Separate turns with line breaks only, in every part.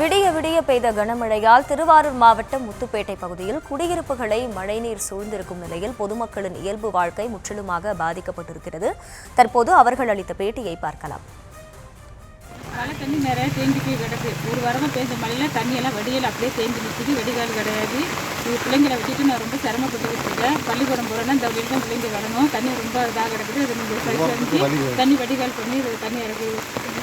விடிய விடிய பெய்த கனமழையால் திருவாரூர் மாவட்டம் முத்துப்பேட்டை பகுதியில் குடியிருப்புகளை மழைநீர் சூழ்ந்திருக்கும் நிலையில் பொதுமக்களின் இயல்பு வாழ்க்கை முற்றிலுமாக பாதிக்கப்பட்டிருக்கிறது. தற்போது அவர்கள் அளித்த பேட்டியை பார்க்கலாம்.
மழை தண்ணி நிறைய தேங்கி போய் கிடக்கு. ஒரு வாரமாக பெய்த மழையில் தண்ணியெல்லாம் வடியில் அப்படியே தேங்கி நிற்குது. வெடிகால் கிடையாது. இது பிள்ளைங்களை விட்டுட்டு நான் ரொம்ப சிரமப்பட்டுக்கிட்டு இருக்கேன். பள்ளிக்கூடம் போகிறேன்னா இந்த வழியில் தான் பிள்ளைங்க வரணும். தண்ணி ரொம்ப இதாக கிடக்குது. அது நீங்கள் சரி செஞ்சு தண்ணி வடிகால் பண்ணி இது தண்ணி இறக்கு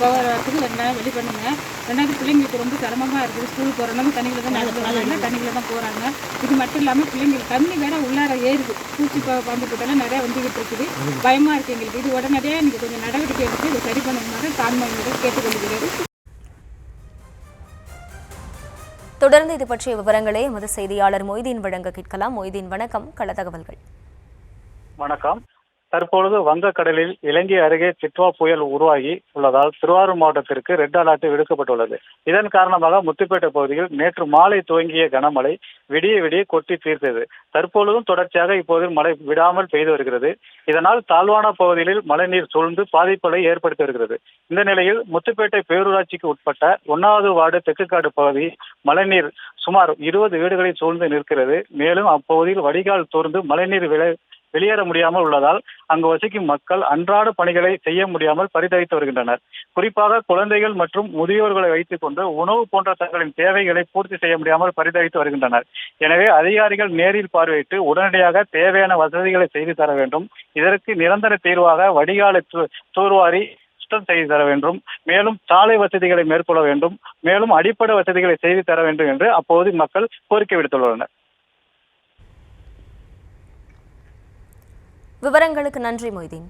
போகிறதுக்கு ரெண்டாயிரம் வெளி பண்ணுங்க. ரெண்டாவது பிள்ளைங்களுக்கு ரொம்ப சிரமமாக இருக்குது. ஸ்கூல் போகிறனால தண்ணியில் தான் நடந்து வராங்க, தண்ணியில் தான் போகிறாங்க. இது மட்டும் இல்லாமல் பிள்ளைங்களுக்கு தண்ணி வேற உள்ளார ஏறுது. பூச்சி பாம்பு கிட்டலாம் நிறையா வந்துக்கிட்டு இருக்குது. பயமாக இருக்குது எங்களுக்கு. இது உடனடியாக நீங்கள் கொஞ்சம் நடவடிக்கை எடுத்து இதை சரி பண்ணும்போது தாழ்மையோட கேட்டுக்கொள்கிறேன்.
தொடர்ந்து இது பற்றிய விவரங்களை எமது செய்தியாளர் மொய்தீன் வழங்க கேட்கலாம். மொய்தீன், வணக்கம். கள தகவல்கள்.
வணக்கம். தற்பொழுது வங்கக்கடலில் இலங்கை அருகே சிட்வா புயல் உருவாகி உள்ளதால் திருவாரூர் மாவட்டத்திற்கு ரெட் அலர்ட் விடுக்கப்பட்டுள்ளது. இதன் காரணமாக முத்துப்பேட்டை பகுதியில் நேற்று மாலை துவங்கிய கனமழை விடிய விடிய கொட்டி தீர்த்தது. தற்பொழுதும் தொடர்ச்சியாக இப்போது மழை விடாமல் பெய்து வருகிறது. இதனால் தாழ்வான பகுதிகளில் மழைநீர் சூழ்ந்து பாதிப்புகளை ஏற்படுத்தி வருகிறது. இந்த நிலையில் முத்துப்பேட்டை பேரூராட்சிக்கு உட்பட்ட 1வது வார்டு தெற்குக்காடு பகுதி மழைநீர் சுமார் 20 வீடுகளை சூழ்ந்து நிற்கிறது. மேலும் அப்பகுதியில் வடிகால் தோர்ந்து மழைநீர் வெளியேற முடியாமல் உள்ளதால் அங்கு வசிக்கும் மக்கள் அன்றாட பணிகளை செய்ய முடியாமல் பரிதவித்து வருகின்றனர். குறிப்பாக குழந்தைகள் மற்றும் முதியோர்களை வைத்துக் கொண்டு உணவு போன்ற தங்களின் தேவைகளை பூர்த்தி செய்ய முடியாமல் பரிதவித்து வருகின்றனர். எனவே அதிகாரிகள் நேரில் பார்வையிட்டு உடனடியாக தேவையான வசதிகளை செய்து தர வேண்டும். இதற்கு நிரந்தர தீர்வாக வடிகாலை தூர்வாரி சுத்தம் செய்து தர வேண்டும். மேலும் சாலை வசதிகளை மேற்கொள்ள வேண்டும். மேலும் அடிப்படை வசதிகளை செய்து தர வேண்டும் என்று அப்போது மக்கள் கோரிக்கை விடுத்துள்ளனர்.
விவரங்களுக்கு நன்றி மொய்தீன்.